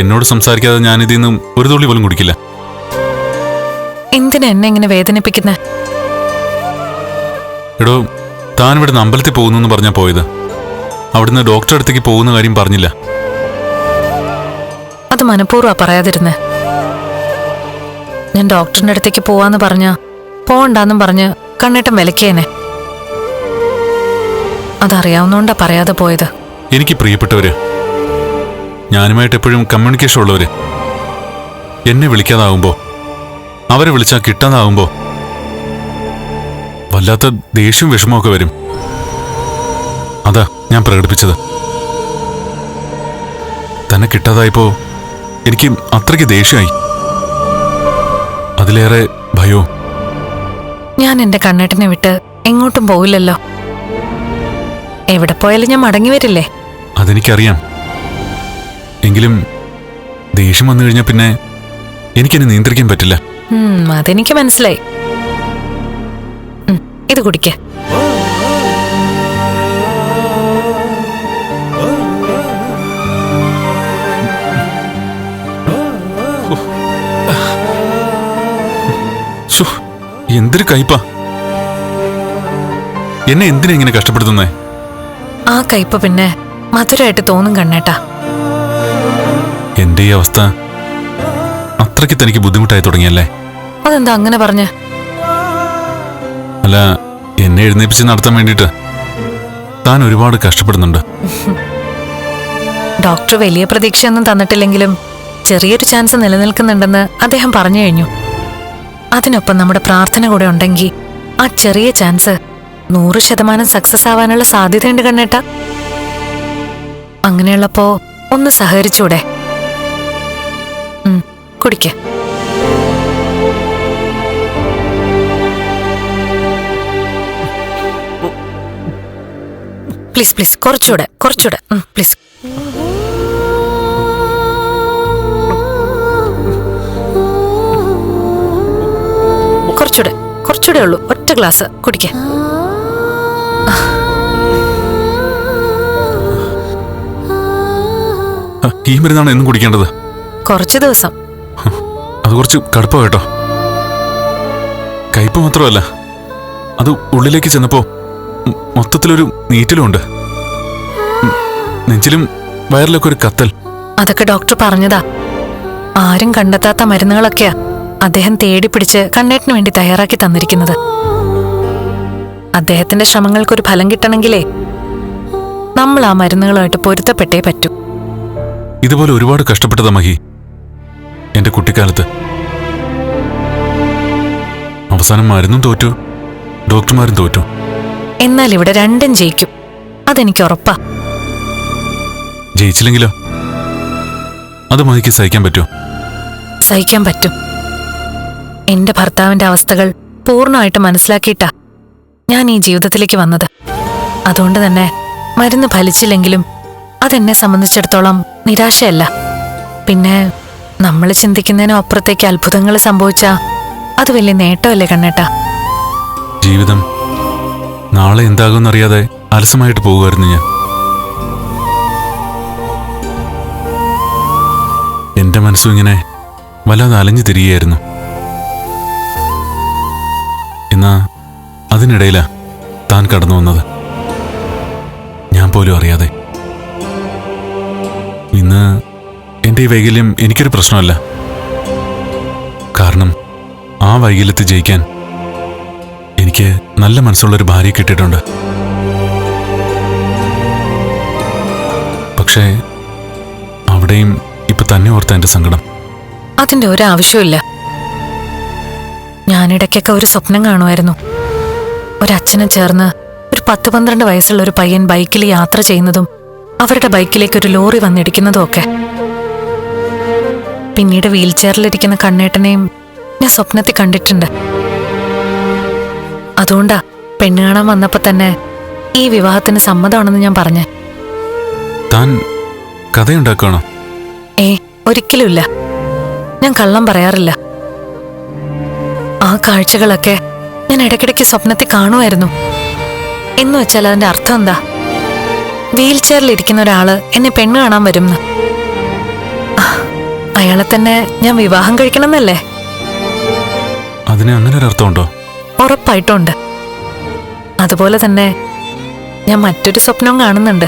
എന്നോട് സംസാരിക്കാതെ ഞാനിതിൽ നിന്നും ഒരു തുള്ളി പോലും കുടിക്കില്ല. എന്തിനാ എന്നെ ഇങ്ങനെ വേദനിപ്പിക്കുന്നെ? എടോ, താൻ ഇവിടുന്ന് അമ്പലത്തിൽ പോകുന്നു പറഞ്ഞാ പോയത്. അവിടുന്ന് ഡോക്ടറെ അടുത്തേക്ക് പോകുന്ന കാര്യം പറഞ്ഞില്ല. അത് മനഃപൂർവ്വ പറയാതിരുന്നേ. ഞാൻ ഡോക്ടറിന്റെ അടുത്തേക്ക് പോവാന്ന് പറഞ്ഞ പോവണ്ടെന്നും പറഞ്ഞ് കണ്ണേട്ടൻ വിലക്കിയേനെ. അതറിയാവുന്നോണ്ടാ പറയാതെ പോയത്. എനിക്ക് പ്രിയപ്പെട്ടവര്, ഞാനുമായിട്ട് എപ്പോഴും കമ്മ്യൂണിക്കേഷൻ ഉള്ളവര് എന്നെ വിളിക്കാതാവുമ്പോ, അവരെ വിളിച്ചാൽ കിട്ടാതാവുമ്പോ വല്ലാത്ത ദേഷ്യവും വിഷമമൊക്കെ വരും. അതാ ഞാൻ പ്രകടിപ്പിച്ചത്. തന്നെ കിട്ടാതായപ്പോ എനിക്ക് അത്രയ്ക്ക് ദേഷ്യമായി, അതിലേറെ ഭയവും. ഞാൻ എന്റെ കണ്ണേട്ടനെ വിട്ട് എങ്ങോട്ടും പോവില്ലല്ലോ. എവിടെ പോയാലും ഞാൻ മടങ്ങി വരില്ലേ? അതെനിക്കറിയാം. എങ്കിലും ദേഷ്യം വന്നു കഴിഞ്ഞാൽ പിന്നെ എനിക്കെന്നെ നിയന്ത്രിക്കാൻ പറ്റില്ല. അതെനിക്ക് മനസ്സിലായി. ഇത് കുടിക്ക. എന്തൊരു കയ്പാ! എന്നെ എന്തിനാ ഇങ്ങനെ കഷ്ടപ്പെടുത്തുന്നേ? ആ കയ്പ് പിന്നെ മധുരമായിട്ട് തോന്നും കണ്ണേട്ടാ. എന്റെ ഈ അവസ്ഥ അത്രയ്ക്ക് തനിക്ക് ബുദ്ധിമുട്ടായി തുടങ്ങിയല്ലേ? അതെന്താ അങ്ങനെ പറഞ്ഞ? അല്ല, എന്നെ എഴുന്നേപ്പിച്ച് നടത്താൻ വേണ്ടിട്ട് താൻ ഒരുപാട് കഷ്ടപ്പെടുന്നുണ്ട്. ഡോക്ടർ വലിയ പ്രതീക്ഷയൊന്നും തന്നിട്ടില്ലെങ്കിലും ചെറിയൊരു ചാൻസ് നിലനിൽക്കുന്നുണ്ടെന്ന് അദ്ദേഹം പറഞ്ഞു കഴിഞ്ഞു. അതിനൊപ്പം നമ്മുടെ പ്രാർത്ഥന കൂടെ ഉണ്ടെങ്കിൽ ആ ചെറിയ ചാൻസ് 100% സക്സസ് ആവാനുള്ള സാധ്യതയുണ്ട് കണ്ണേട്ടാ. അങ്ങനെയുള്ളപ്പോ ഒന്ന് സഹകരിച്ചൂടെ? കുടിക്ക. പ്ലീസ് പ്ലീസ്, കുറച്ചുകൂടെ പ്ലീസ്. കുറച്ചുകൂടെ ഉള്ളൂ, ഒറ്റ ഗ്ലാസ് കുടിക്ക. ഈ മരുന്നാണ് എന്നും കുടിക്കേണ്ടത്? കുറച്ച് ദിവസം. അത് കുറച്ച് കടുപ്പ കേട്ടോ. കയ്പ് മാത്രമല്ല, അത് ഉള്ളിലേക്ക് ചെന്നപ്പോ മൊത്തത്തിലൊരു നീറ്റിലുമുണ്ട്. നെഞ്ചിലും വയറിലൊക്കെ ഒരു കത്തൽ. അതൊക്കെ ഡോക്ടർ പറഞ്ഞതാ. ആരും കണ്ടെത്താത്ത മരുന്നുകളൊക്കെയാ അദ്ദേഹം തേടിപ്പിടിച്ച് കണ്ണേട്ടിന് വേണ്ടി തയ്യാറാക്കി തന്നിരിക്കുന്നത്. അദ്ദേഹത്തിന്റെ ശ്രമങ്ങൾക്കൊരു ഫലം കിട്ടണമെങ്കിലേ നമ്മൾ ആ മരുന്നുകളുമായിട്ട് പൊരുത്തപ്പെട്ടേ പറ്റൂ. ഇതുപോലെ ഒരുപാട് കഷ്ടപ്പെട്ടതാ മഹി എന്റെ കുട്ടിക്കാലത്ത്. അവസാനം മരുന്നും തോറ്റു, ഡോക്ടർമാരും തോറ്റു. എന്നാൽ ഇവിടെ രണ്ടും ജയിക്കും, അതെനിക്ക് ഉറപ്പാ. ജയിച്ചില്ലെങ്കിലോ? അത് മഹിക്ക് സഹിക്കാൻ പറ്റുമോ? സഹിക്കാൻ പറ്റും. എന്റെ ഭർത്താവിന്റെ അവസ്ഥകൾ പൂർണ്ണമായിട്ട് മനസ്സിലാക്കിയിട്ടാ ഞാൻ ഈ ജീവിതത്തിലേക്ക് വന്നത്. അതുകൊണ്ട് തന്നെ മരുന്ന് ഫലിച്ചില്ലെങ്കിലും അതെന്നെ സംബന്ധിച്ചിടത്തോളം നിരാശയല്ല. പിന്നെ നമ്മൾ ചിന്തിക്കുന്നതിനും അപ്പുറത്തേക്ക് അത്ഭുതങ്ങൾ സംഭവിച്ചാ അത് വലിയ നേട്ടമല്ലേ കണ്ണേട്ടാ? ജീവിതം നാളെ എന്താകുമെന്നറിയാതെ അലസമായിട്ട് പോകുമായിരുന്നു ഞാൻ. എന്റെ മനസ്സും ഇങ്ങനെ വല്ലാതെ അലഞ്ഞു തിരികെയായിരുന്നു. എന്നാ അതിനിടയിലാ താൻ കടന്നു വന്നത്, ഞാൻ പോലും അറിയാതെ. ഇന്ന് എന്റെ ഈ വൈകല്യം എനിക്കൊരു പ്രശ്നമല്ല. കാരണം ആ വൈകല്യത്തിൽ ജയിക്കാൻ എനിക്ക് നല്ല മനസ്സുള്ളൊരു ഭാര്യയെ കിട്ടിയിട്ടുണ്ട്. പക്ഷേ അവിടെയും ഇപ്പൊ തന്നെ ഓർത്ത എന്റെ സങ്കടം. അതിന്റെ ഒരാവശ്യമില്ല. ഞാനിടയ്ക്കൊക്കെ ഒരു സ്വപ്നം കാണുമായിരുന്നു. ഒരച്ഛനെ ചേർന്ന് ഒരു 10-12 വയസ്സുള്ള ഒരു പയ്യൻ ബൈക്കിൽ യാത്ര ചെയ്യുന്നതും അവരുടെ ബൈക്കിലേക്ക് ഒരു ലോറി വന്നിടിക്കുന്നതും ഒക്കെ. പിന്നീട് വീൽ ചെയറിലിരിക്കുന്ന കണ്ണേട്ടനെയും ഞാൻ സ്വപ്നത്തിൽ കണ്ടിട്ടുണ്ട്. അതുകൊണ്ടാ പെണ്ണ് കാണാൻ വന്നപ്പോ തന്നെ ഈ വിവാഹത്തിന് സമ്മതമാണെന്ന് ഞാൻ പറഞ്ഞേ. താൻ കഥയുണ്ടാക്കണോ? ഒരിക്കലുമില്ല. ഞാൻ കള്ളം പറയാറില്ല. ആ കാഴ്ചകളൊക്കെ ഞാൻ ഇടയ്ക്കിടയ്ക്ക് സ്വപ്നത്തിൽ കാണുമായിരുന്നു. എന്ന് വെച്ചാൽ അതിന്റെ അർത്ഥം എന്താ? വീൽ ചെയറിലിരിക്കുന്ന ഒരാള് എന്നെ പെണ്ണ് കാണാൻ വരുമെന്ന്. അയാളെ തന്നെ ഞാൻ വിവാഹം കഴിക്കണമെന്നല്ലേ? അതിന് അങ്ങനെ ഒരു അർത്ഥമുണ്ടോ? ഉറപ്പായിട്ടുണ്ട്. അതുപോലെ തന്നെ ഞാൻ മറ്റൊരു സ്വപ്നവും കാണുന്നുണ്ട്.